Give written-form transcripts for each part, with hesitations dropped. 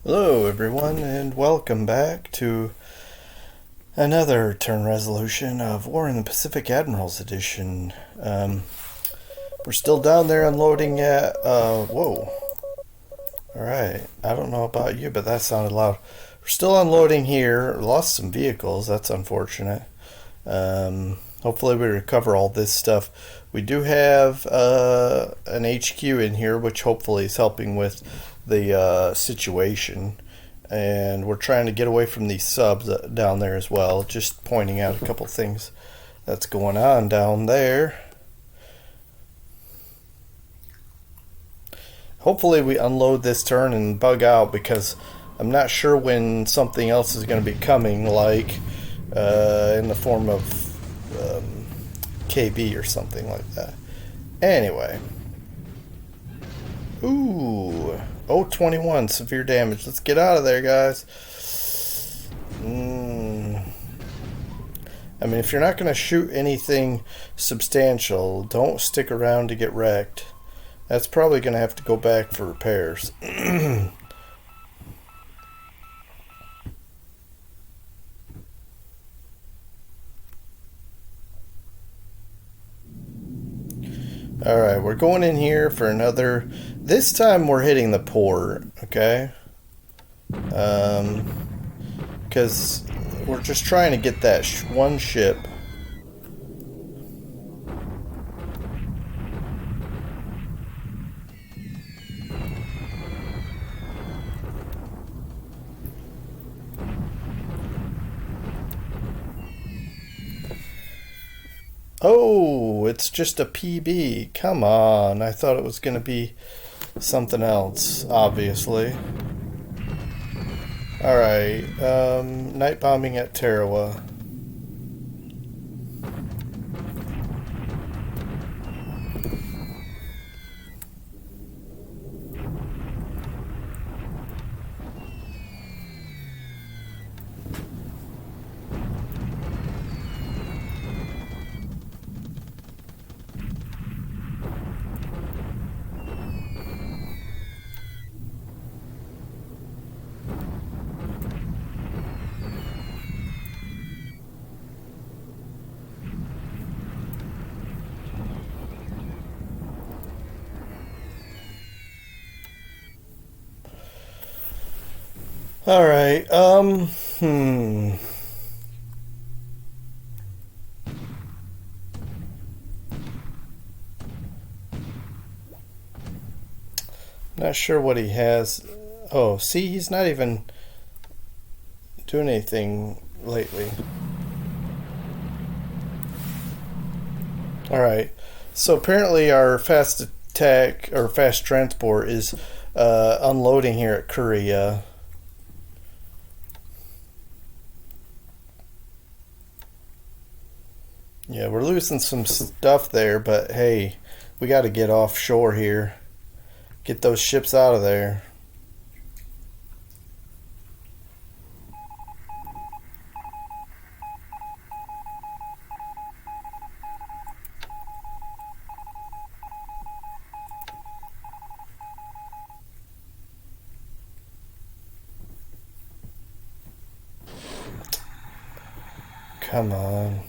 Hello everyone and welcome back to another turn resolution of War in the Pacific Admirals edition. We're still down there unloading at, whoa. Alright, I don't know about you, but that sounded loud. We're still unloading here, lost some vehicles, that's unfortunate. Hopefully we recover all this stuff. We do have an HQ in here, which hopefully is helping with the situation. And we're trying to get away from these subs down there as well. Just pointing out a couple things that's going on down there. Hopefully we unload this turn and bug out, because I'm not sure when something else is going to be coming, like in the form of KB or something like that. Anyway. Ooh. 021 severe damage. Let's get out of there, guys. I mean, if you're not going to shoot anything substantial, don't stick around to get wrecked. That's probably going to have to go back for repairs. Alright, we're going in here for another. This time we're hitting the port, okay? Because we're just trying to get that one ship. Oh, it's just a PB. Come on. I thought it was going to be something else, obviously. Alright, night bombing at Tarawa. Alright, Not sure what he has. Oh, see, he's not even doing anything lately. Alright, so apparently our fast attack, or fast transport, is unloading here at Korea. Yeah, we're losing some stuff there, but hey, we got to get offshore here. Get those ships out of there. Come on.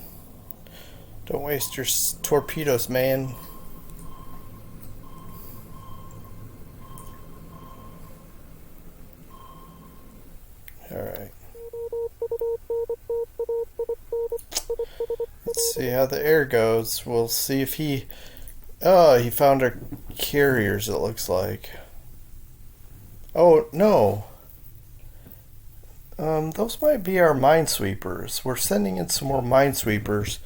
Don't waste your torpedoes, man. Alright. Let's see how the air goes. We'll see if he... Oh, he found our carriers, it looks like. Oh, no. Those might be our minesweepers. We're sending in some more minesweepers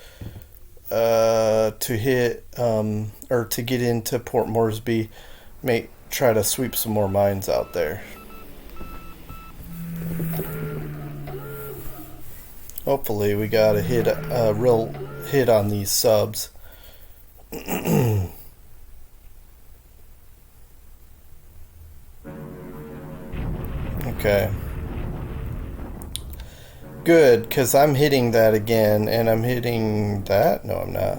to hit, or to get into Port Moresby. May try to sweep some more mines out there. Hopefully we got a hit, a real hit on these subs. Okay. Good, because I'm hitting that again, and I'm hitting that? No, I'm not.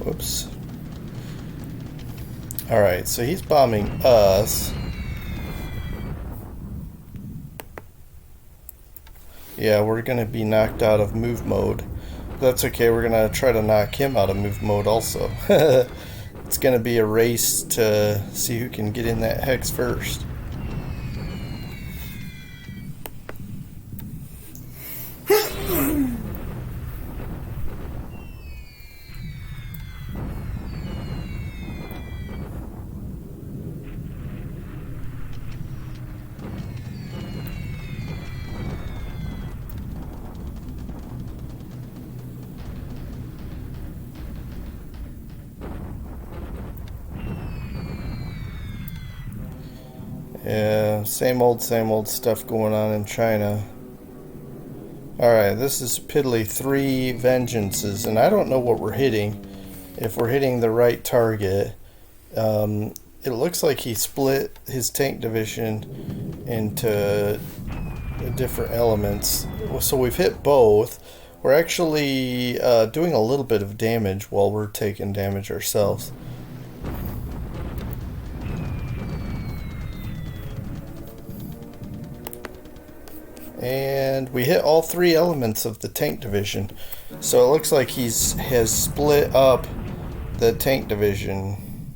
Whoops. Alright, so he's bombing us. Yeah, we're gonna be knocked out of move mode. That's okay, we're gonna try to knock him out of move mode also. It's gonna be a race to see who can get in that hex first. Yeah, same old stuff going on in China. Alright, this is piddly 3 vengeances, and I don't know what we're hitting. If we're hitting the right target. It looks like he split his tank division into different elements. So we've hit both. We're actually doing a little bit of damage while we're taking damage ourselves. And we hit all 3 elements of the tank division. So it looks like has split up the tank division.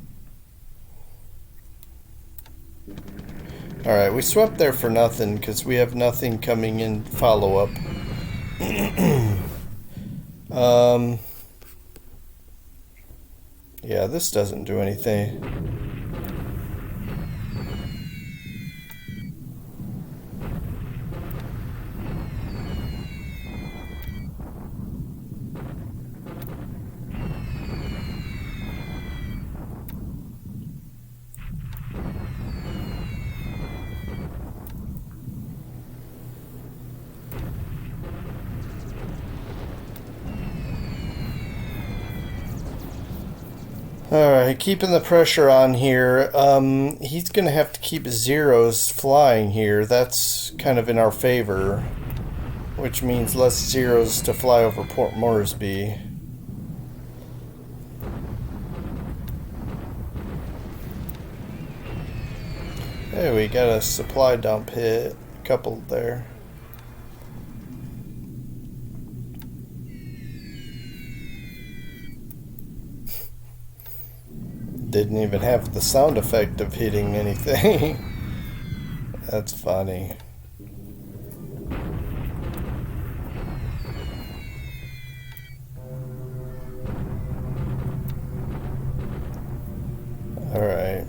Alright, we swept there for nothing because we have nothing coming in follow-up. Yeah, this doesn't do anything. Alright, keeping the pressure on here. He's going to have to keep zeros flying here. That's kind of in our favor. Which means less zeros to fly over Port Moresby. Hey, we got a supply dump hit. Coupled there. Didn't even have the sound effect of hitting anything. That's funny. Alright.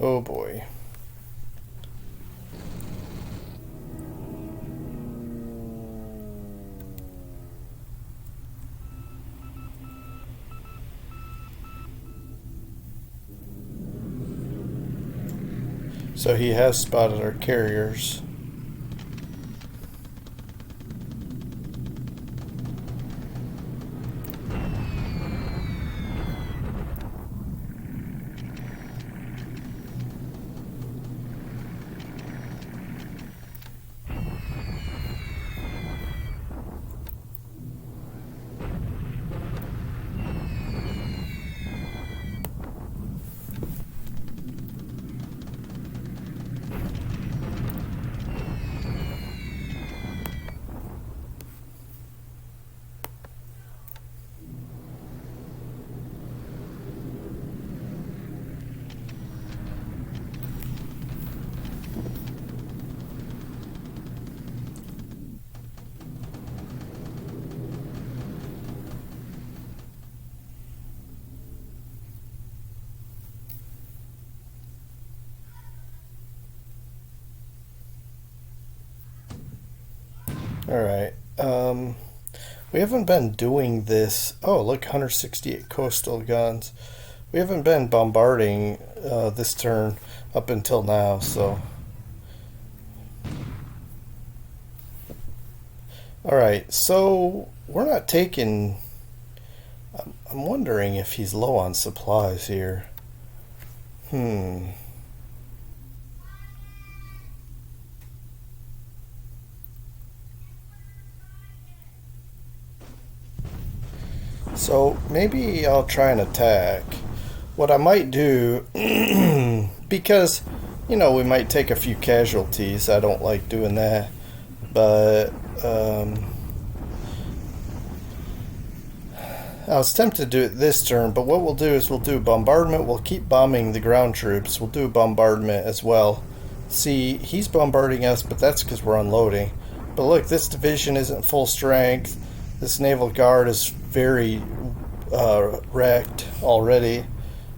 Oh boy. So he has spotted our carriers. Alright, we haven't been doing this. Oh, look, 168 coastal guns. We haven't been bombarding this turn up until now, so. Alright, so we're not taking. I'm wondering if he's low on supplies here. Hmm. So maybe I'll try and attack. What I might do, because, we might take a few casualties. I don't like doing that. But I was tempted to do it this turn, but what we'll do is we'll do a bombardment. We'll keep bombing the ground troops. We'll do a bombardment as well. See, he's bombarding us, but that's because we're unloading. But look, this division isn't full strength. This naval guard is very wrecked already,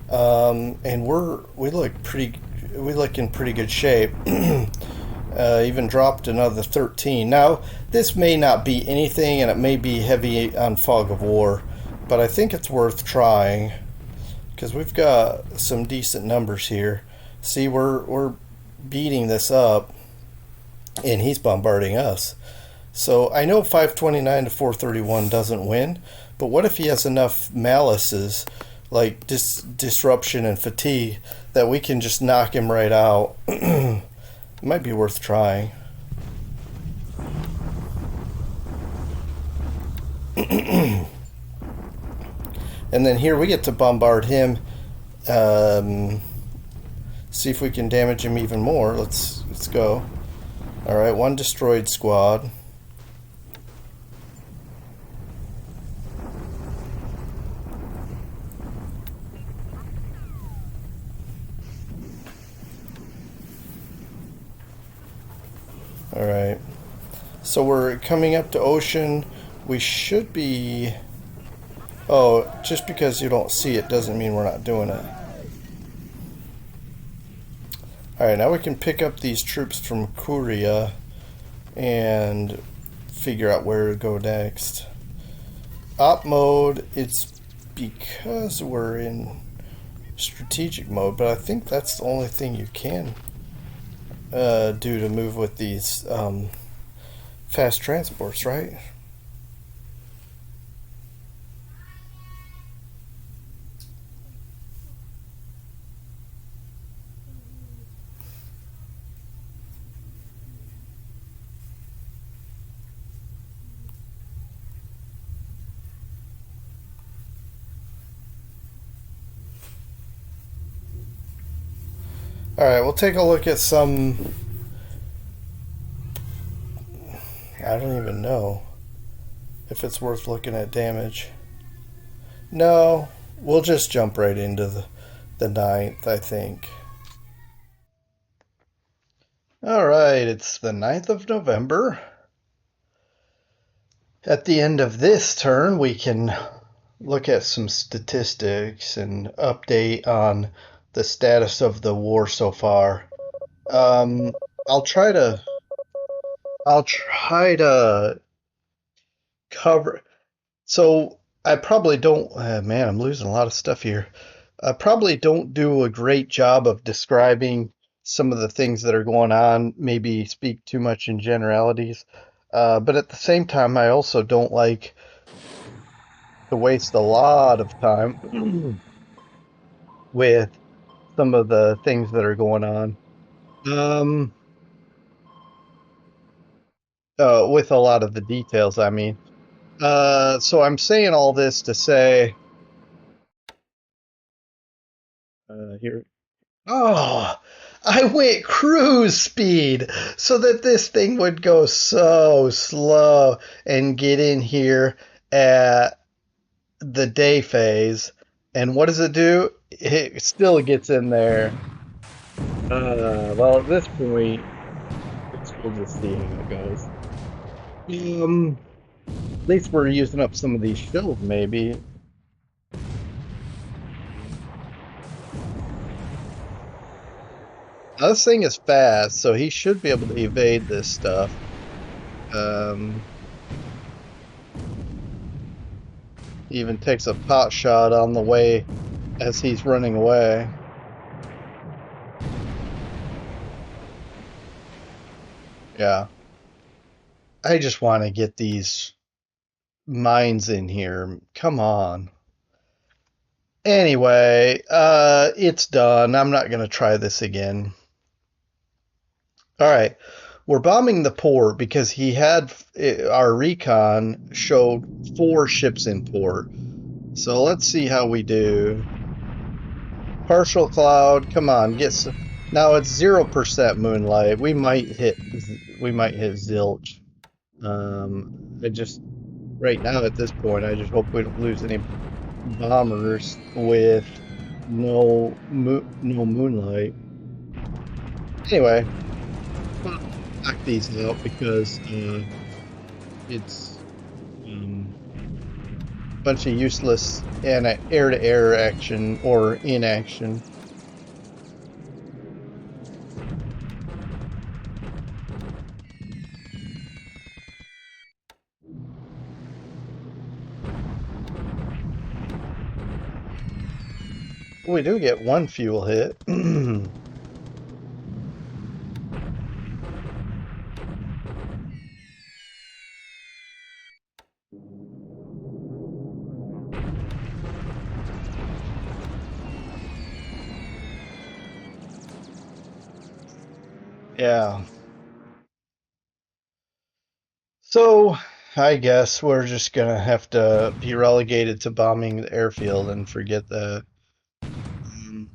and we look in pretty good shape. Even dropped another 13. Now, this may not be anything, and it may be heavy on fog of war, but I think it's worth trying because we've got some decent numbers here. See, we're beating this up, and he's bombarding us. So I know 529 to 431 doesn't win, but what if he has enough malices like disruption and fatigue that we can just knock him right out? It might be worth trying. And then here we get to bombard him. See if we can damage him even more. Let's go. All right, one destroyed squad. All right. So we're coming up to ocean. We should be. Oh, just because you don't see it doesn't mean we're not doing it. Alright, now we can pick up these troops from Korea and figure out where to go next. Op mode, it's because we're in strategic mode, but I think that's the only thing you can do to move with these fast transports, right? Alright, we'll take a look at some. I don't even know if it's worth looking at damage. No, we'll just jump right into the ninth, I think. Alright, it's the 9th of November. At the end of this turn, we can look at some statistics and update on the status of the war so far. Um, I'll try to I'll try to cover. So I probably don't. Man, I'm losing a lot of stuff here. I probably don't do a great job of describing some of the things that are going on. Maybe speak too much in generalities. But at the same time, I also don't like to waste a lot of time with some of the things that are going on. Um, with a lot of the details, I mean. So I'm saying all this to say, here. Oh, I went cruise speed so that this thing would go so slow and get in here at the day phase. And what does it do? It still gets in there. Well, at this point, we'll just see how it goes. At least we're using up some of these shells, maybe. Now, this thing is fast, so he should be able to evade this stuff. He even takes a pot shot on the way as he's running away. Yeah. I just want to get these mines in here. Come on. Anyway, it's done. I'm not gonna try this again. All right, we're bombing the port because he had our recon showed 4 ships in port. So let's see how we do. Partial cloud, come on, get some. Now it's 0% moonlight. We might hit zilch. I just right now at this point, I just hope we don't lose any bombers with no moonlight. Anyway, I'll knock these out because it's a bunch of useless and air-to-air action or inaction. We do get one fuel hit. Yeah. So I guess we're just gonna have to be relegated to bombing the airfield and forget that. Um,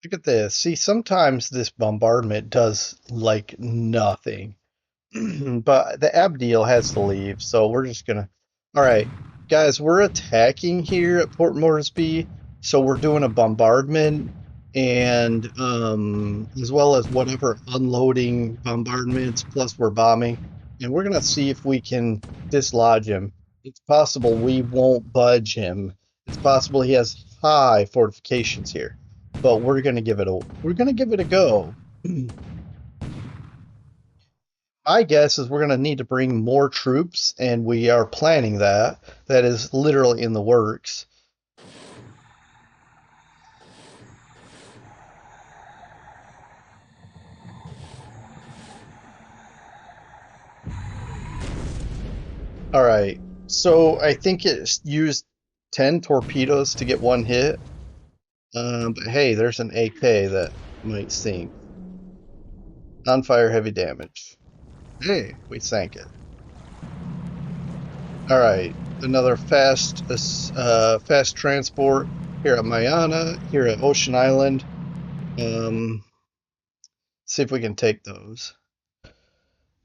Look at this. See, sometimes this bombardment does like nothing. But the Abdiel has to leave, so we're just gonna. All right, guys, we're attacking here at Port Moresby, so we're doing a bombardment, and as well as whatever unloading bombardments. Plus, we're bombing, and we're gonna see if we can dislodge him. It's possible we won't budge him. It's possible he has high fortifications here, but we're gonna give it a go. My guess is we're going to need to bring more troops, and we are planning that. That is literally in the works. All right. So I think it used 10 torpedoes to get one hit. But hey, there's an AK that might sink. Non-fire heavy damage. Hey, we sank it. All right. Another fast transport here at Mayana, here at Ocean Island. See if we can take those.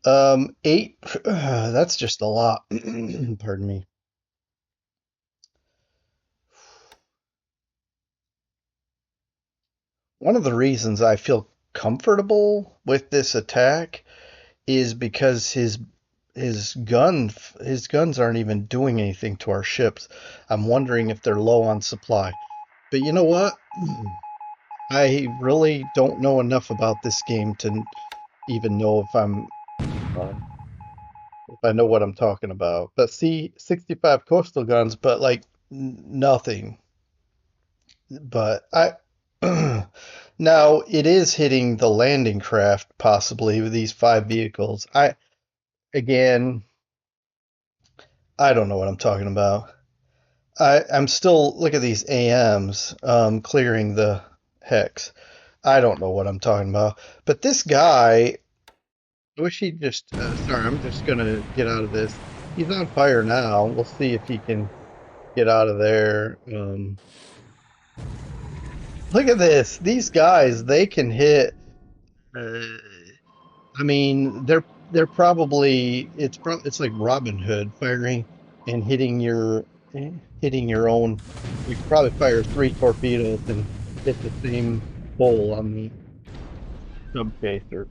8. That's just a lot. Pardon me. One of the reasons I feel comfortable with this attack is because his guns aren't even doing anything to our ships. I'm wondering if they're low on supply. But you know what? I really don't know enough about this game to even know if I know what I'm talking about. But see, 65 coastal guns, but like nothing. But now it is hitting the landing craft possibly with these 5 vehicles. Again, I don't know what I'm talking about. I'm still look at these AMs clearing the hex. I don't know what I'm talking about. But this guy, I wish he just. Sorry, I'm just gonna get out of this. He's on fire now. We'll see if he can get out of there. Look at this. These guys, they can hit. Uh, I mean, they're probably it's like Robin Hood firing and hitting your own. You could probably fire 3 torpedoes and hit the same hole on the sub chaser.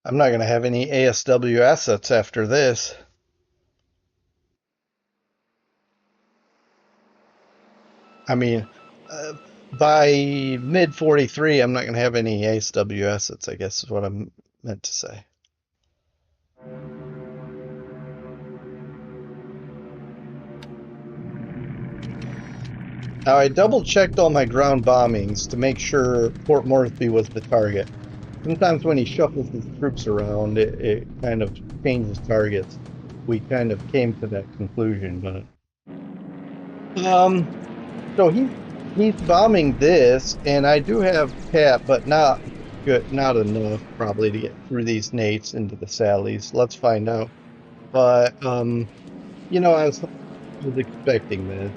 I'm not going to have any ASW assets after this. I mean, uh, by mid 43, I'm not going to have any ASW assets, I guess is what I'm meant to say. Now, I double-checked all my ground bombings to make sure Port Moresby was the target. Sometimes when he shuffles his troops around, it kind of changes targets. We kind of came to that conclusion, but so he's bombing this, and I do have cap, but not good, not enough probably to get through these nates into the Sallies. Let's find out. But you know, I was expecting this.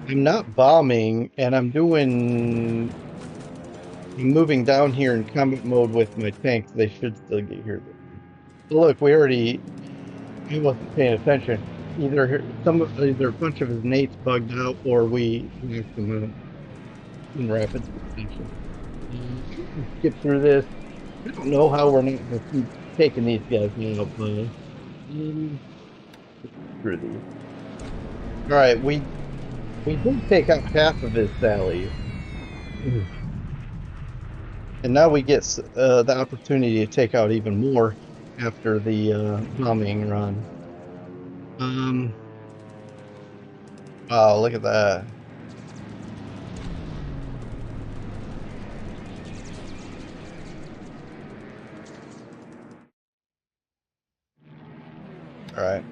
I'm not bombing, and I'm moving down here in combat mode with my tanks. They should still get here. Look, he wasn't paying attention. Either a bunch of his nates bugged out, or we knocked them out in rapid succession. Skip through this. I don't know how we're not going to keep taking these guys out, but through these. All right, we did take out half of his sallies. And now we get the opportunity to take out even more after the bombing run. Wow, look at that. All right.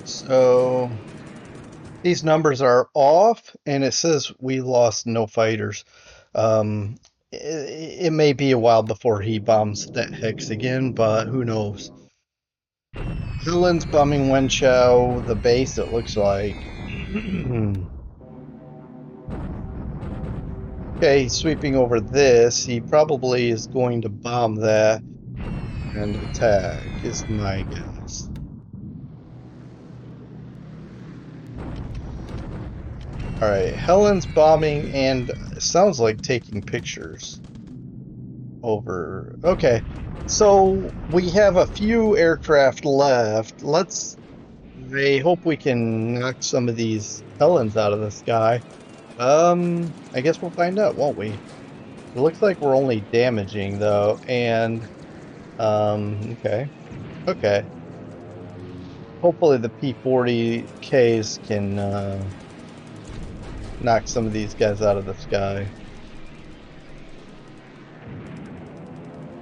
So these numbers are off, and it says we lost no fighters. It may be a while before he bombs that hex again, but who knows? Helen's bombing Wenchow, the base, it looks like. Okay, sweeping over this. He probably is going to bomb that and attack, is my guess. Alright, Helen's bombing and sounds like taking pictures over. Okay, so we have a few aircraft left. I hope we can knock some of these Helens out of the sky. I guess we'll find out, won't we? It looks like we're only damaging though, and okay. Hopefully the P-40Ks can knock some of these guys out of the sky.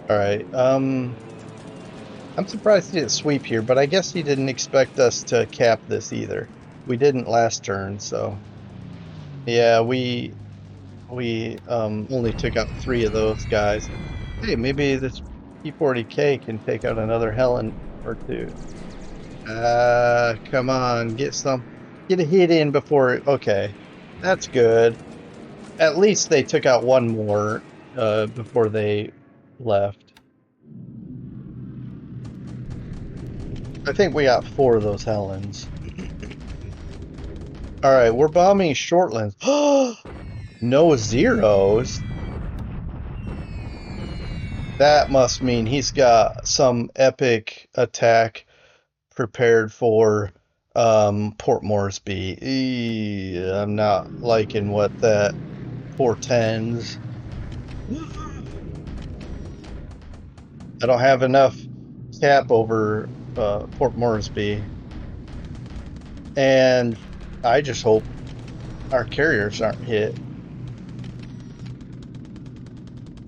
Alright, I'm surprised he didn't sweep here, but I guess he didn't expect us to cap this either. We didn't last turn, so yeah, we only took out 3 of those guys. Hey, maybe this P-40K can take out another Helen or 2. Come on, get a hit in before. Okay, that's good. At least they took out one more before they left. I think we got 4 of those Helens. Alright, we're bombing Shortlands. No zeros? That must mean he's got some epic attack prepared for Port Moresby. I'm not liking what that portends. I don't have enough cap over Port Moresby, and I just hope our carriers aren't hit.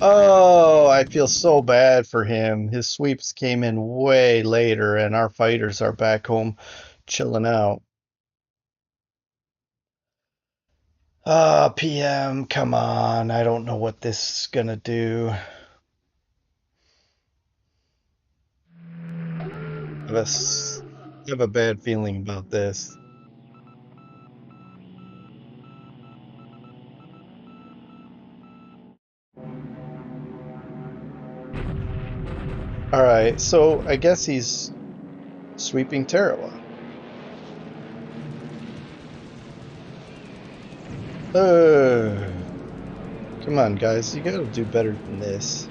Oh, I feel so bad for him. His sweeps came in way later, and our fighters are back home chilling out. PM, come on. I don't know what this is gonna do. I have a bad feeling about this. Alright, so I guess he's sweeping Tarawa. Come on, guys, you gotta do better than this.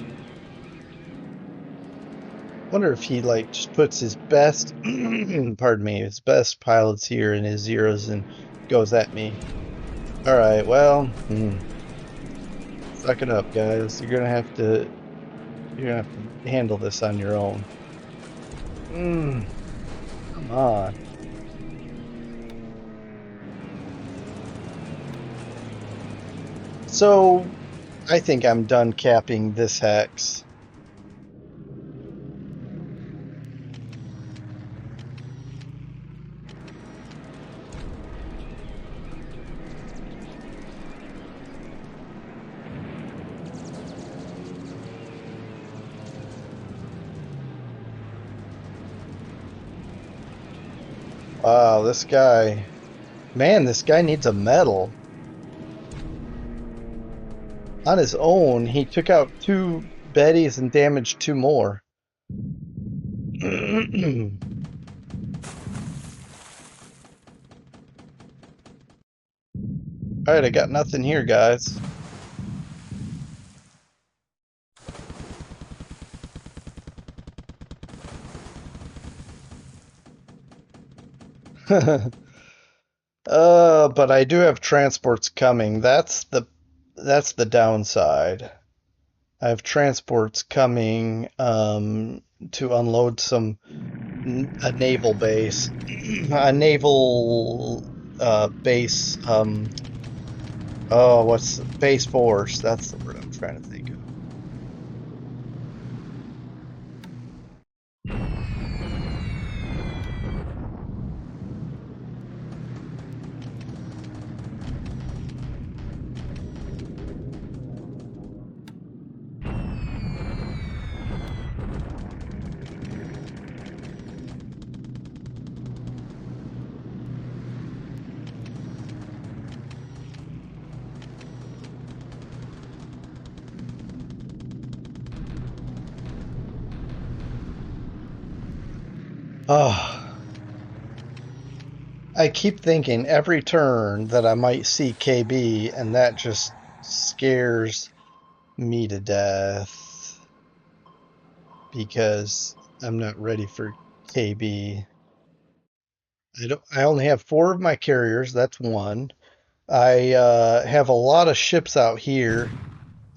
Wonder if he like just puts his best, pardon me, his best pilots here in his zeros and goes at me. All right, well, suck it up, guys. You're gonna have to handle this on your own. Come on. So I think I'm done capping this hex. Wow, this guy. Man, this guy needs a medal. On his own, he took out 2 Bettys and damaged 2 more. Alright, I got nothing here, guys. But I do have transports coming. That's the downside. I have transports coming to unload a naval base, a naval base. Oh, what's base force? That's the word I'm trying to think of. Oh, I keep thinking every turn that I might see KB, and that just scares me to death because I'm not ready for KB. I only have 4 of my carriers, that's one. I have a lot of ships out here,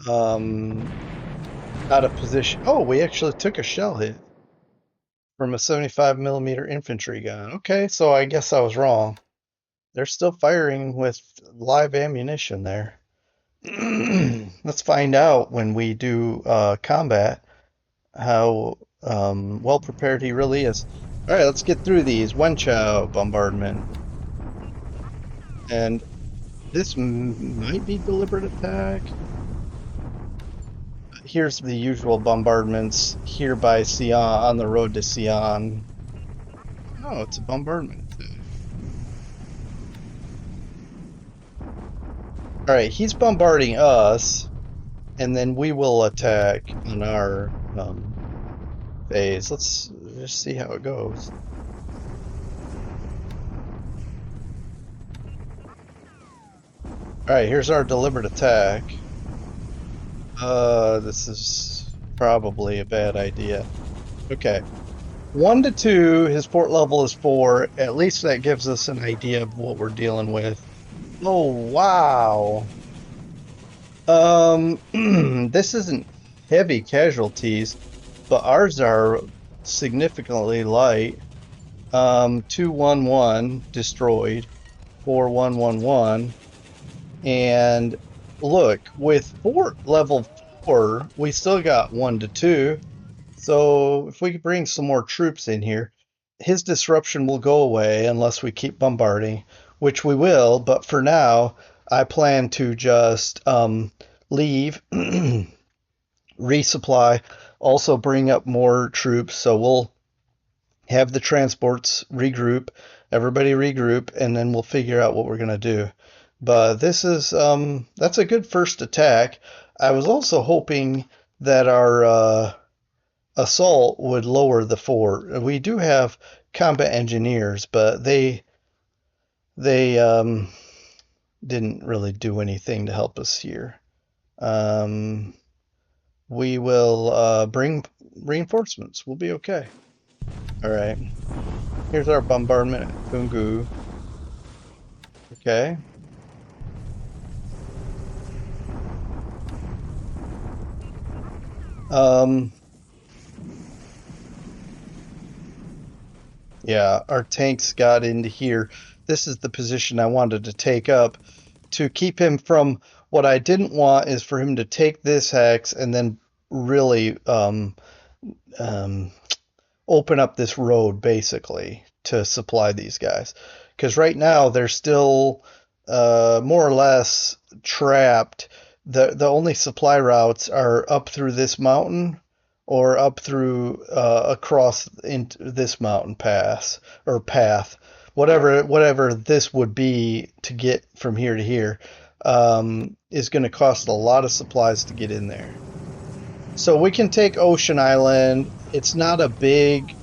um, out of position. Oh, we actually took a shell hit from a 75 millimeter infantry gun. Okay, so I guess I was wrong. They're still firing with live ammunition there. Let's find out when we do combat how well prepared he really is. All right, let's get through these. Wenchow bombardment. And this might be deliberate attack. Here's the usual bombardments here by Sion, on the road to Sion. Oh, it's a bombardment attack. All right, he's bombarding us, and then we will attack on our phase. Let's just see how it goes. All right, here's our deliberate attack. This is probably a bad idea. Okay. 1 to 2, his fort level is 4. At least that gives us an idea of what we're dealing with. Oh, wow. This isn't heavy casualties, but ours are significantly light. 211 destroyed, 4111. And look, with fort level 4, we still got 1 to 2. So if we could bring some more troops in here, his disruption will go away unless we keep bombarding, which we will. But for now, I plan to just leave, resupply, also bring up more troops. So we'll have the transports regroup, everybody regroup, and then we'll figure out what we're going to do. But this is that's a good first attack. I was also hoping that our assault would lower the fort. We do have combat engineers, but they didn't really do anything to help us here. We will bring reinforcements. We'll be okay. All right. Here's our bombardment at Kungu. Okay. Yeah, our tanks got into here. This is the position I wanted to take up to keep him from what I didn't want is for him to take this hex and then really um, open up this road basically to supply these guys. Because right now they're still more or less trapped. The only supply routes are up through this mountain or up through across into this mountain pass or path, whatever this would be to get from here to here, is going to cost a lot of supplies to get in there. So we can take Ocean Island. It's not a big,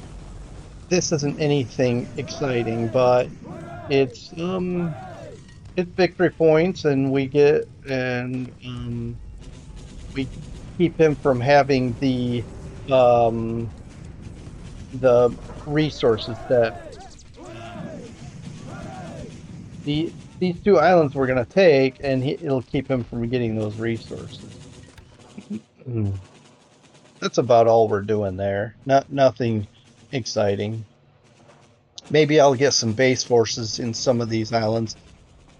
this isn't anything exciting, but it's it's victory points, and we keep him from having um the resources that um these two islands we're gonna take, and it'll keep him from getting those resources. Mm. That's about all we're doing there. Nothing exciting. Maybe I'll get some base forces in some of these islands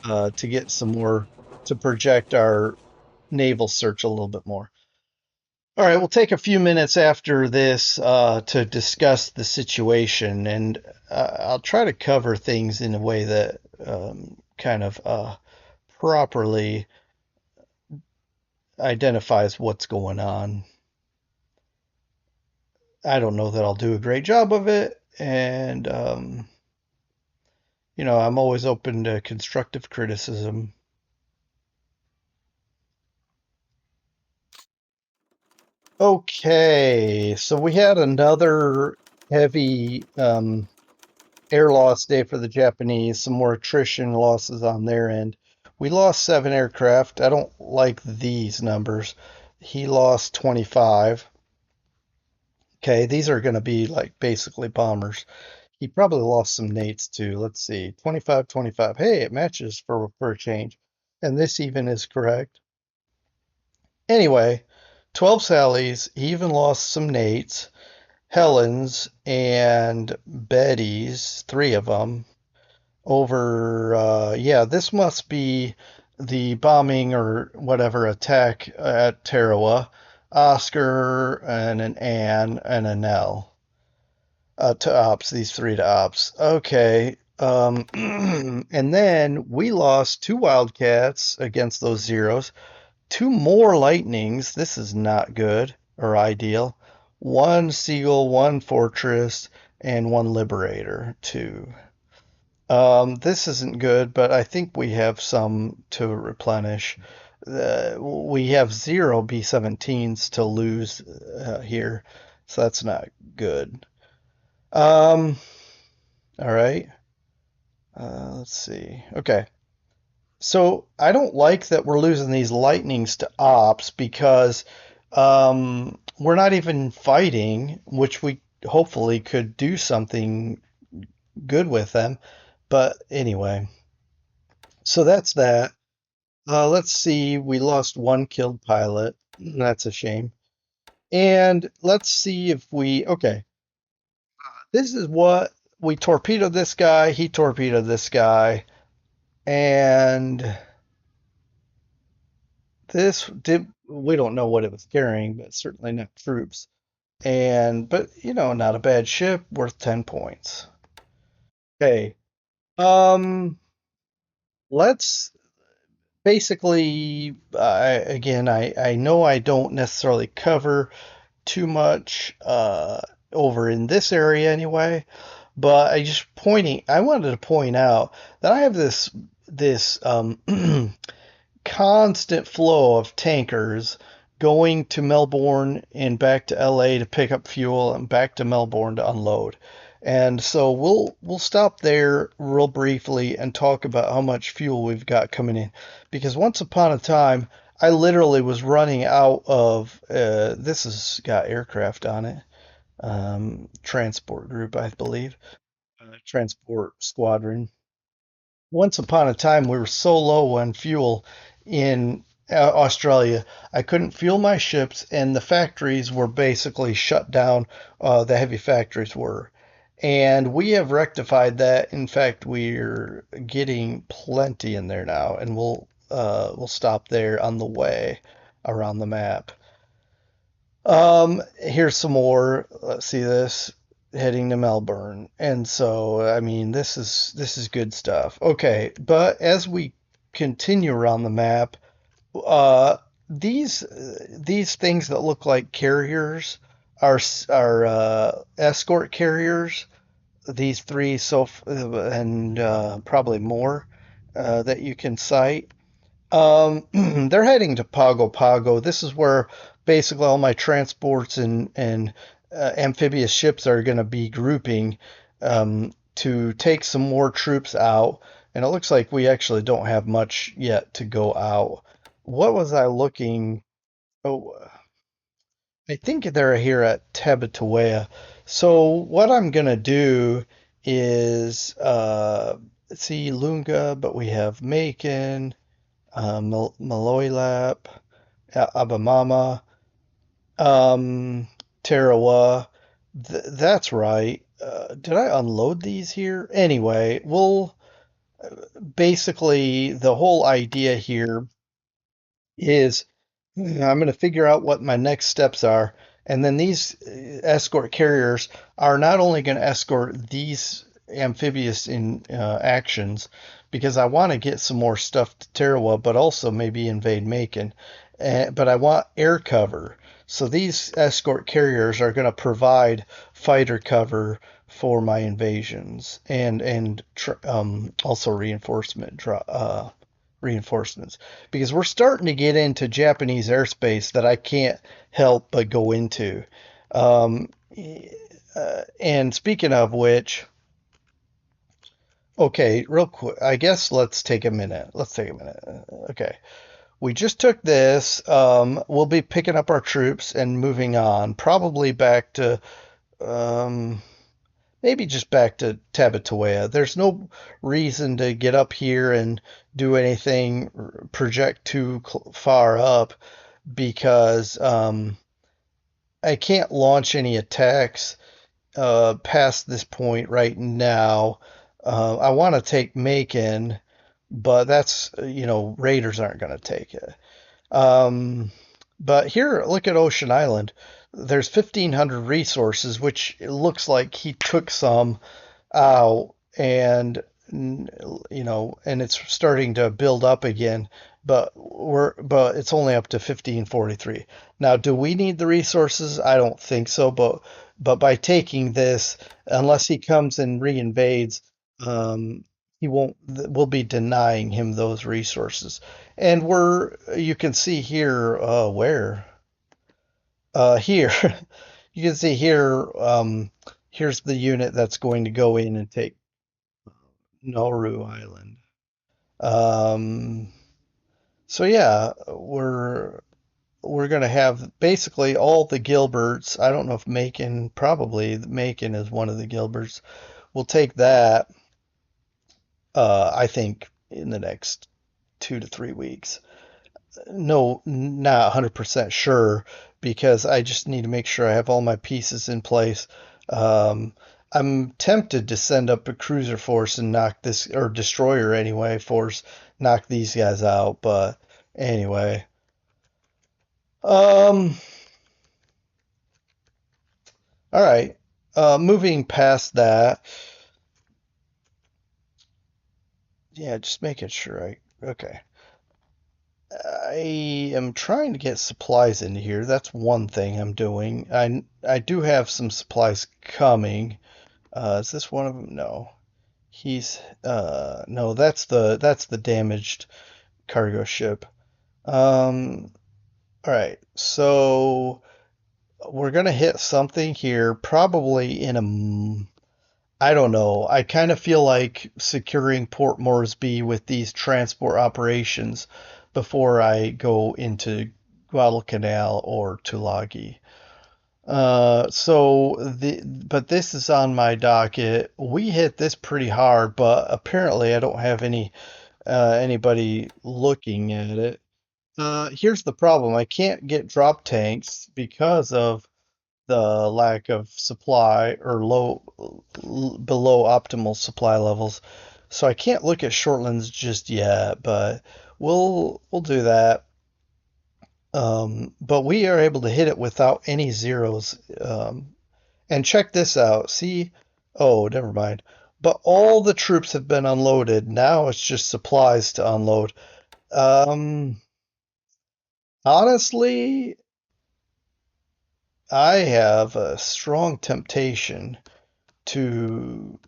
to get some more to project our naval search a little bit more. All right, we'll take a few minutes after this to discuss the situation, and I'll try to cover things in a way that kind of properly identifies what's going on. I don't know that I'll do a great job of it, and I'm always open to constructive criticism. Okay, so we had another heavy air loss day for the Japanese, some more attrition losses on their end. We lost 7 aircraft. I don't like these numbers. He lost 25. Okay, these are going to be like basically bombers. He probably lost some nates too. Let's see. 25, 25. Hey, it matches for a change. And this even is correct. Anyway, 12 Sallies. He even lost some nates. Helens and Betty's, three of them, over, yeah, this must be the bombing or whatever attack at Tarawa. Oscar and an Ann and a Nell. To ops, these three to ops. Okay. And then we lost two Wildcats against those zeros, two more Lightnings. This is not good or ideal. One Seagull, one Fortress, and one Liberator, two. This isn't good, but I think we have some to replenish. We have zero B-17s to lose here, so that's not good. Um, all right. Let's see. Okay. So I don't like that we're losing these lightnings to ops because we're not even fighting, which we hopefully could do something good with them. But anyway, so that's that. Let's see. We lost one killed pilot. That's a shame. And let's see if we. Okay. This is what we torpedoed this guy. He torpedoed this guy. And this did. We don't know what it was carrying, but certainly not troops. But not a bad ship, worth 10 points. Okay. Um, let's basically, again, I know I don't necessarily cover too much over in this area anyway, but I wanted to point out that I have this constant flow of tankers going to Melbourne and back to LA to pick up fuel and back to Melbourne to unload. And so we'll stop there real briefly and talk about how much fuel we've got coming in. Because once upon a time, I literally was running out of this has got aircraft on it. Transport group, I believe. Transport squadron. Once upon a time, we were so low on fuel in Australia, I couldn't fuel my ships, and the factories were basically shut down. The heavy factories were. And we have rectified that. In fact, we're getting plenty in there now, and we'll we'll stop there on the way around the map. Here's some more. Let's see this. Heading to Melbourne. And so, I mean, this is good stuff. Okay, but as we continue around the map, uh, these things that look like carriers are escort carriers. These three and probably more that you can cite. They're heading to Pago Pago. This is where basically all my transports and amphibious ships are going to be grouping to take some more troops out. And it looks like we actually don't have much yet to go out. What was I looking? Oh, I think they're here at Tabataea. So what I'm going to do is see Lunga, but we have Macon, Maloylap, Abamama, um, Tarawa. That's right. Did I unload these here? Anyway, we'll basically the whole idea here is I'm going to figure out what my next steps are. And then these escort carriers are not only going to escort these amphibious in actions because I want to get some more stuff to Tarawa, but also maybe invade Macon. But I want air cover. So these escort carriers are going to provide fighter cover for my invasions and also reinforcements because we're starting to get into Japanese airspace that I can't help but go into. Um, and speaking of which, okay, real quick, I guess let's take a minute. Let's take a minute. Okay. We just took this. We'll be picking up our troops and moving on, probably back to um, maybe just back to Tabataea. There's no reason to get up here and do anything, project too far up because I can't launch any attacks past this point right now. I want to take Macon, but raiders aren't going to take it. Um, but here, look at Ocean Island. There's 1,500 resources, which it looks like he took some out, and and it's starting to build up again. But it's only up to 1543. Now, do we need the resources? I don't think so. But by taking this, unless he comes and reinvades, um, he won't. We'll be denying him those resources. And you can see here, where here you can see here. Here's the unit that's going to go in and take Nauru Island. Um, so yeah, we're gonna have basically all the Gilberts. I don't know if probably Macon is one of the Gilberts. We'll take that. I think in the next 2 to 3 weeks. No, not 100% sure because I just need to make sure I have all my pieces in place. Um, I'm tempted to send up a cruiser force and knock this, or destroyer anyway, force, knock these guys out. But anyway, um, all right. Moving past that, yeah, just making sure okay. I am trying to get supplies into here. That's one thing I'm doing. I do have some supplies coming. Is this one of them? No. No, that's the damaged cargo ship. All right. So we're gonna hit something here probably in I don't know. I kind of feel like securing Port Moresby with these transport operations before I go into Guadalcanal or Tulagi. But this is on my docket. We hit this pretty hard, but apparently I don't have anybody looking at it. Here's the problem. I can't get drop tanks because of the lack of supply or below optimal supply levels. so I can't look at Shortlands just yet, but we'll do that. But we are able to hit it without any zeros. And check this out. See, oh, never mind. But all the troops have been unloaded. Now it's just supplies to unload. Um, Honestly, I have a strong temptation to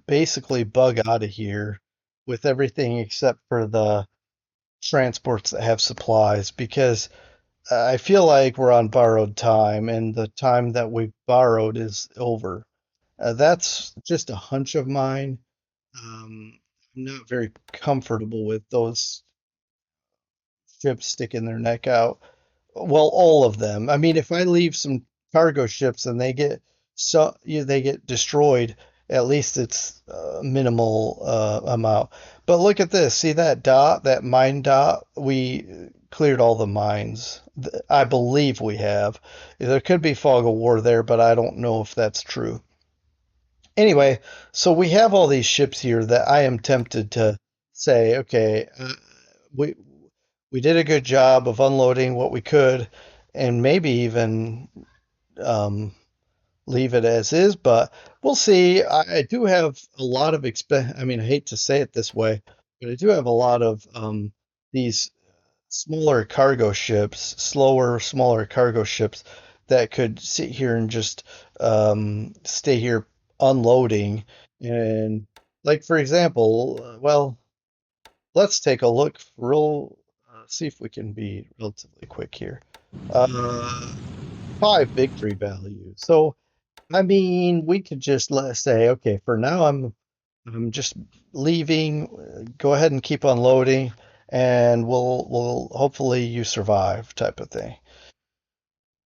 basically bug out of here with everything except for the transports that have supplies because I feel like we're on borrowed time and the time that we've borrowed is over. That's just a hunch of mine. I'm not very comfortable with those ships sticking their neck out. Well, all of them. I mean, if I leave some cargo ships and they get destroyed, at least it's a minimal amount. But look at this. See that dot, that mine dot? We cleared all the mines. I believe we have. There could be fog of war there, but I don't know if that's true. Anyway, so we have all these ships here that I am tempted to say, okay, we we did a good job of unloading what we could, and maybe even um, leave it as is. But we'll see. I do have a lot of exp. I mean, I hate to say it this way, but I do have a lot of these smaller cargo ships, slower, smaller cargo ships that could sit here and just stay here unloading. And like for example, well, let's take a look real, see if we can be relatively quick here. Uh, 5 victory value. So I mean, we could just let's say, okay, for now I'm just leaving. Go ahead and keep unloading, and we'll hopefully you survive type of thing.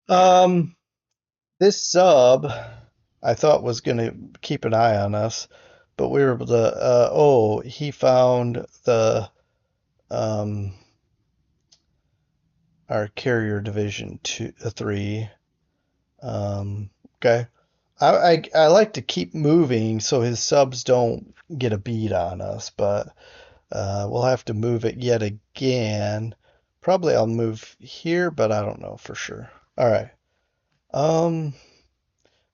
Um, this sub I thought was gonna keep an eye on us, but we were able to. Oh, he found the um our carrier division 3. Okay. I like to keep moving so his subs don't get a beat on us, but we'll have to move it yet again. Probably I'll move here, but I don't know for sure. All right. Um,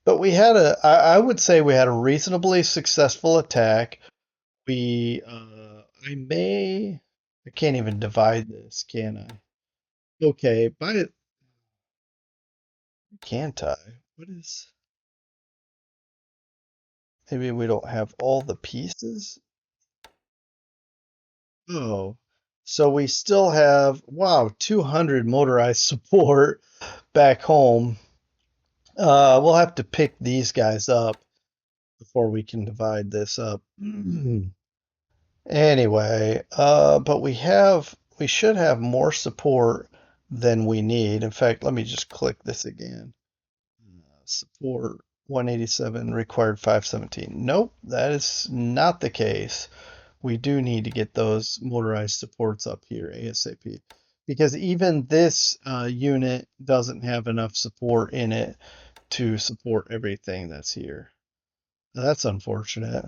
but I would say we had a reasonably successful attack. I can't even divide this, can I? Okay, can't I? What is, maybe we don't have all the pieces? Oh, so we still have, wow, 200 motorized support back home. We'll have to pick these guys up before we can divide this up. Anyway, but we should have more support than we need. In fact, let me just click this again. Support 187 required 517. Nope, that is not the case. We do need to get those motorized supports up here ASAP because even this unit doesn't have enough support in it to support everything that's here. That's unfortunate.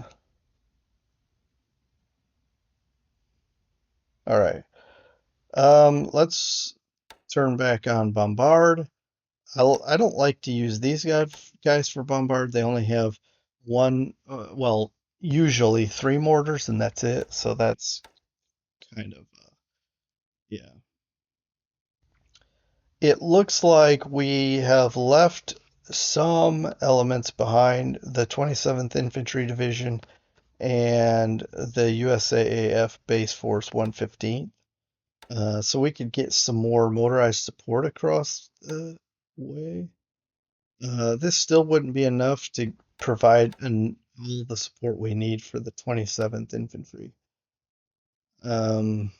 All right. Let's turn back on bombard. I don't like to use these guys for bombard. They only have one, well, usually 3 mortars, and that's it. So that's kind of, yeah. It looks like we have left some elements behind, the 27th Infantry Division and the USAAF Base Force 115th. So we could get some more motorized support across the way. This still wouldn't be enough to provide all the support we need for the 27th Infantry. Um,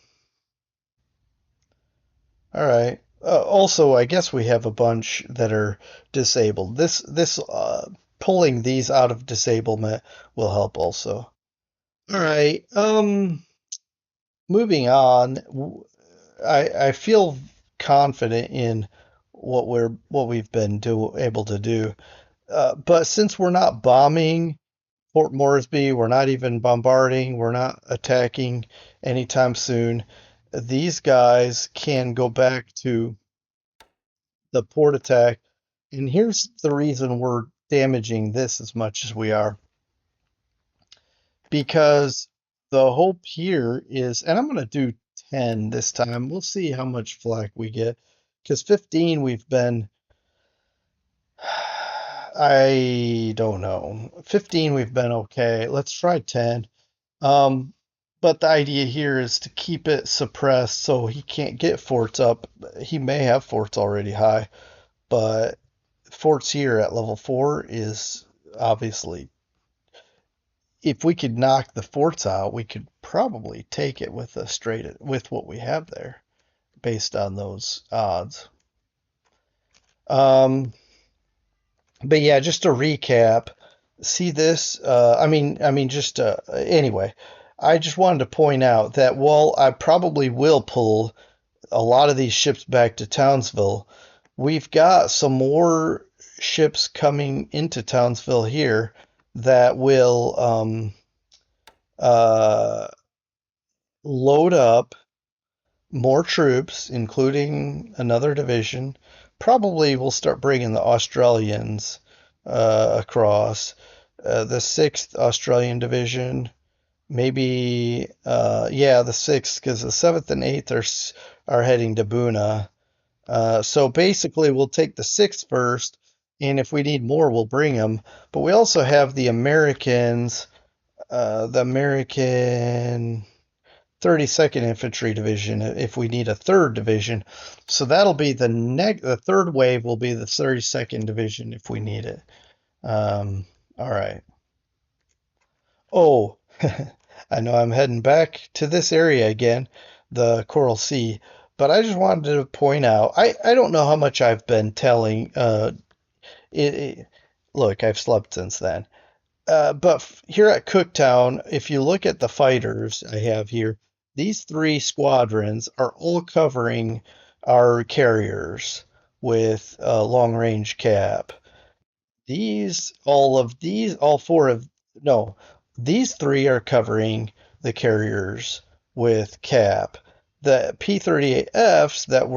all right. Also, I guess we have a bunch that are disabled. This pulling these out of disablement will help also. All right. Moving on. I feel confident in what we've been able to do. But since we're not bombing Port Moresby. We're not even bombarding. We're not attacking anytime soon. These guys can go back to the port attack. And here's the reason we're damaging this as much as we are. Because the hope here is, and I'm going to do 10 this time. We'll see how much flack we get. Because 15 we've been, I don't know. 15 we've been okay. Let's try 10. Um, but the idea here is to keep it suppressed so he can't get forts up. He may have forts already high, but forts here at level 4 is obviously, if we could knock the forts out, we could probably take it with a straight with what we have there based on those odds. Um, but yeah, just to recap, see this. Just anyway, I just wanted to point out that while I probably will pull a lot of these ships back to Townsville, we've got some more ships coming into Townsville here that will uh, load up more troops, including another division. Probably we'll start bringing the Australians across. The 6th Australian Division, maybe, yeah, the 6th, because the 7th and 8th are heading to Buna. So basically, we'll take the 6th first, and if we need more, we'll bring them. But we also have the American 32nd Infantry Division if we need a third division. So that'll be the third wave will be the 32nd Division if we need it. All right. Oh, I know I'm heading back to this area again, the Coral Sea, but I just wanted to point out, I don't know how much I've been telling. It, it- Look, I've slept since then. But here at Cooktown, if you look at the fighters I have here, these three squadrons are all covering our carriers with long range cap. All four of, no, these three are covering the carriers with cap. The P-38Fs that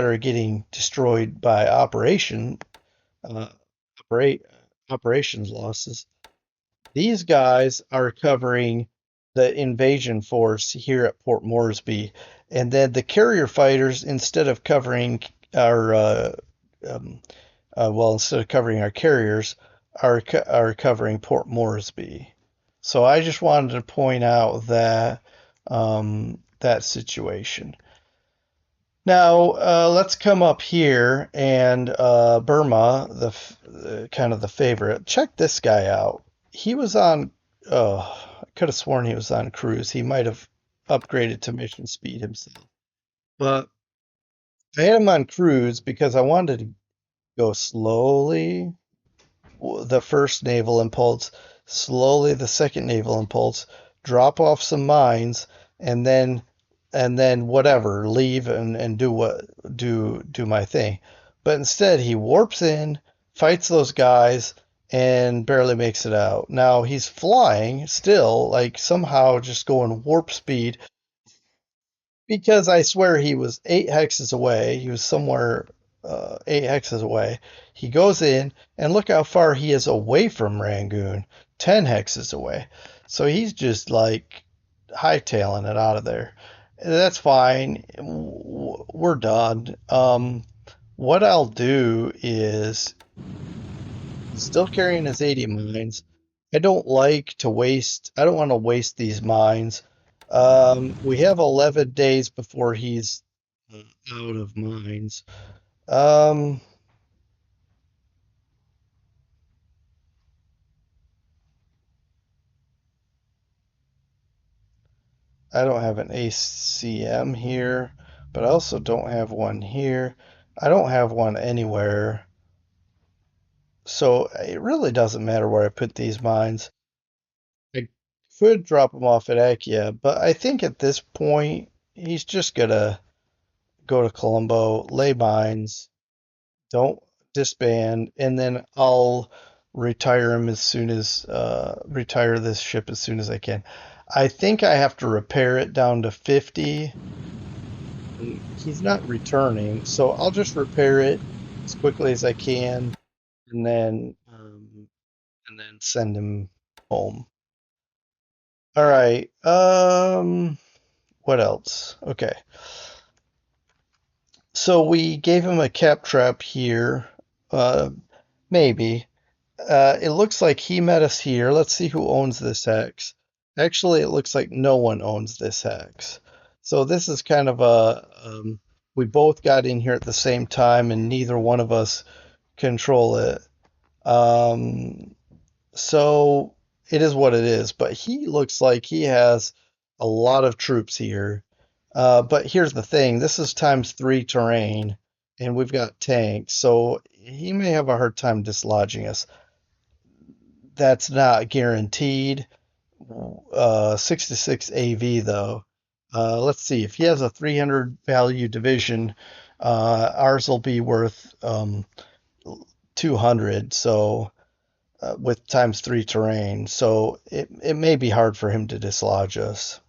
are getting destroyed by uh, operate, operations losses. These guys are covering the invasion force here at Port Moresby, and then the carrier fighters, instead of covering our um, instead of covering our carriers, are covering Port Moresby. So I just wanted to point out that situation. Now, let's come up here and Burma, kind of the favorite. Check this guy out. He was on, I could have sworn he was on cruise. He might have upgraded to mission speed himself. But I had him on cruise because I wanted to go slowly the first naval impulse, slowly the second naval impulse, drop off some mines, and then whatever, leave and do my thing. But instead he warps in, fights those guys, and barely makes it out. Now he's flying still, like somehow just going warp speed because I swear he was 8 hexes away. He was somewhere 8 hexes away. He goes in, and look how far he is away from Rangoon, 10 hexes away. So he's just like hightailing it out of there. That's fine. We're done. What I'll do is still carrying his 80 mines. I don't want to waste these mines. We have 11 days before he's out of mines. Um, I don't have an ACM here, but I also don't have one here. I don't have one anywhere. So it really doesn't matter where I put these mines. I could drop them off at Akia, but I think at this point he's just gonna go to Colombo, lay mines, don't disband, and then I'll retire him as soon as retire this ship as soon as I can. I think I have to repair it down to 50. He's not returning, so I'll just repair it as quickly as I can, and then send him home. All right. What else? Okay. So we gave him a cap trap here. Uh, maybe. It looks like he met us here. Let's see who owns this hex. Actually, it looks like no one owns this hex. So this is kind of we both got in here at the same time and neither one of us control it. Um, so it is what it is, but he looks like he has a lot of troops here. But here's the thing, this is times 3 terrain, and we've got tanks, so he may have a hard time dislodging us. That's not guaranteed. 66 AV though. Let's see, if he has a 300 value division, ours will be worth 200, so with times 3 terrain, so it may be hard for him to dislodge us.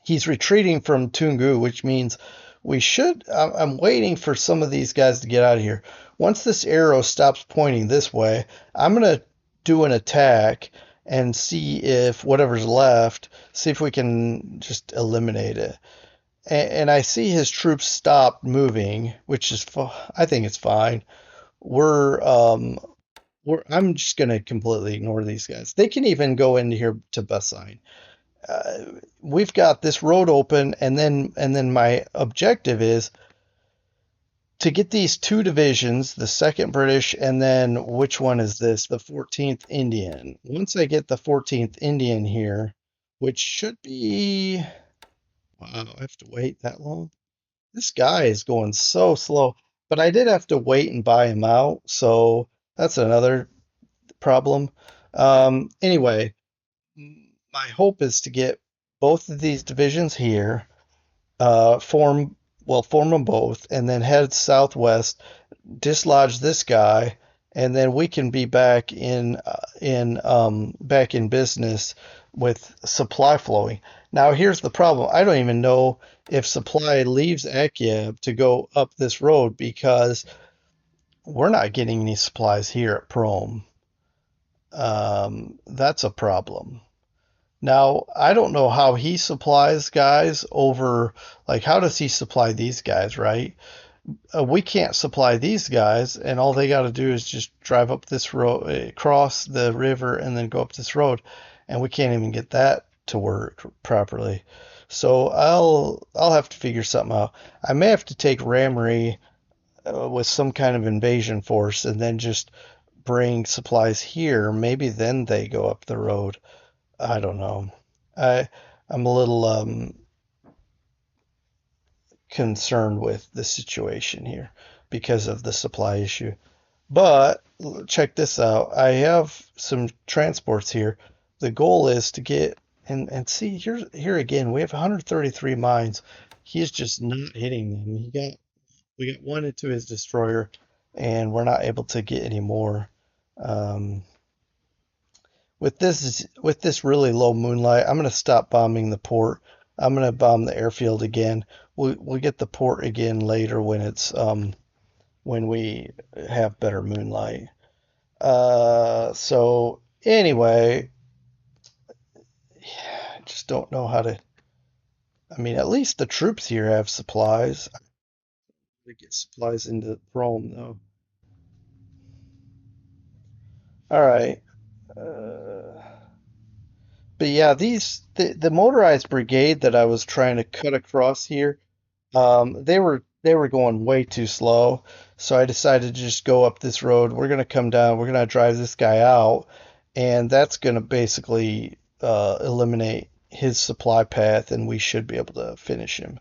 He's retreating from Tungu, which means we should. I'm waiting for some of these guys to get out of here. Once this arrow stops pointing this way, I'm going to do an attack and see if whatever's left, see if we can just eliminate it. And I see his troops stop moving, which is, I think it's fine. We're I'm just going to completely ignore these guys. They can even go into here to Bassine. We've got this road open, and then my objective is to get these 2 divisions, the 2nd British, and then which one is this? The 14th Indian. Once I get the 14th Indian here, which should be, wow, I have to wait that long. This guy is going so slow, but I did have to wait and buy him out, so that's another problem. Anyway, my hope is to get both of these divisions here, form them both, and then head southwest, dislodge this guy, and then we can be back in business with supply flowing. Now here's the problem. I don't even know if supply leaves Akyab to go up this road because we're not getting any supplies here at Prom. That's a problem. Now, I don't know how he supplies guys over, like, how does he supply these guys, right? We can't supply these guys, and all they got to do is just drive up this road, cross the river, and then go up this road, and we can't even get that to work properly. So I'll have to figure something out. I may have to take Ramry with some kind of invasion force, and then just bring supplies here. Maybe then they go up the road. I don't know. I I'm a little concerned with the situation here because of the supply issue. But check this out. I have some transports here. The goal is to get and see here again. We have 133 mines. He's just not hitting them. We got one into his destroyer, and we're not able to get any more. Um, with this really low moonlight, I'm gonna stop bombing the port. I'm gonna bomb the airfield again. We'll get the port again later when we have better moonlight. So anyway, I just don't know how to. I mean, at least the troops here have supplies. They get supplies into Rome though. All right. Uh, but yeah, the motorized brigade that I was trying to cut across here. They were going way too slow, so I decided to just go up this road. We're gonna come down. We're gonna drive this guy out, and that's gonna basically eliminate his supply path, and we should be able to finish him.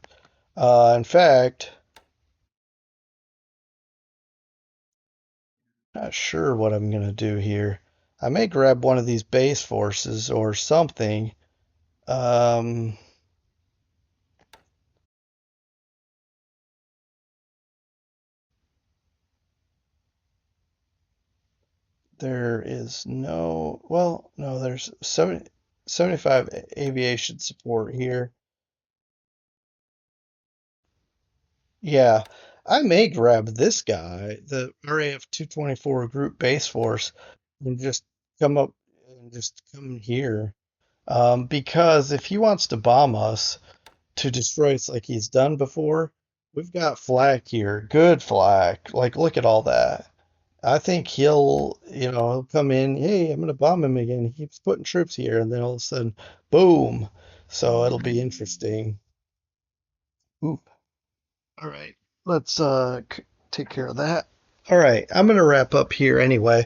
In fact, not sure what I'm gonna do here. I may grab one of these base forces or something. Um, There is no, well, no, there's 75 aviation support here. Yeah, I may grab this guy, the RAF 224 Group Base Force, and just come up and just come here. Because if he wants to bomb us to destroy us like he's done before, we've got flak here, good flak. Like, look at all that. I think he'll come in, hey, I'm gonna bomb him again. He keeps putting troops here, and then all of a sudden, boom. So it'll be interesting. Ooh. All right, let's take care of that. All right, I'm gonna wrap up here anyway.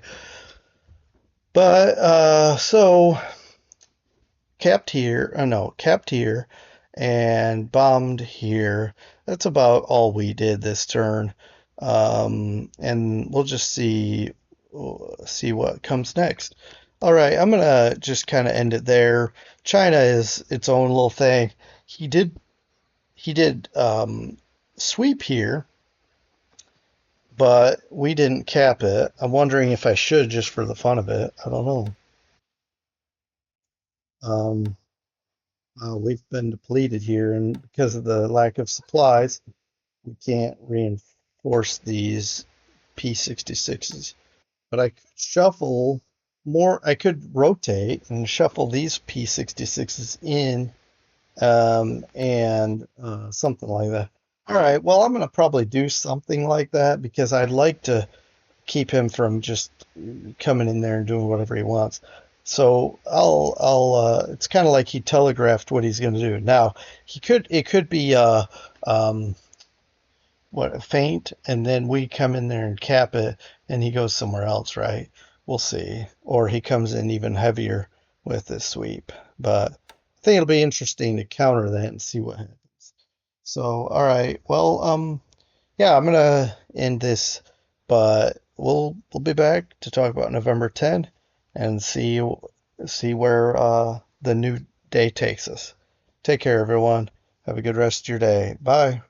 But so capped here, no, capped here and bombed here. That's about all we did this turn. And we'll just see what comes next. All right, I'm gonna just kind of end it there. China is its own little thing. He did sweep here, but we didn't cap it. I'm wondering if I should just for the fun of it. I don't know. Um, we've been depleted here, and because of the lack of supplies, we can't reinforce these P66s. But I could shuffle more, I could rotate and shuffle these P66s in and something like that. All right, well, I'm going to probably do something like that because I'd like to keep him from just coming in there and doing whatever he wants. So it's kind of like he telegraphed what he's going to do. Now, it could be, um, what, faint, and then we come in there and cap it, and he goes somewhere else, right? We'll see. Or he comes in even heavier with this sweep. But I think it'll be interesting to counter that and see what happens. So, all right. Well, yeah, I'm gonna end this, but we'll be back to talk about November 10 and see where the new day takes us. Take care, everyone. Have a good rest of your day. Bye.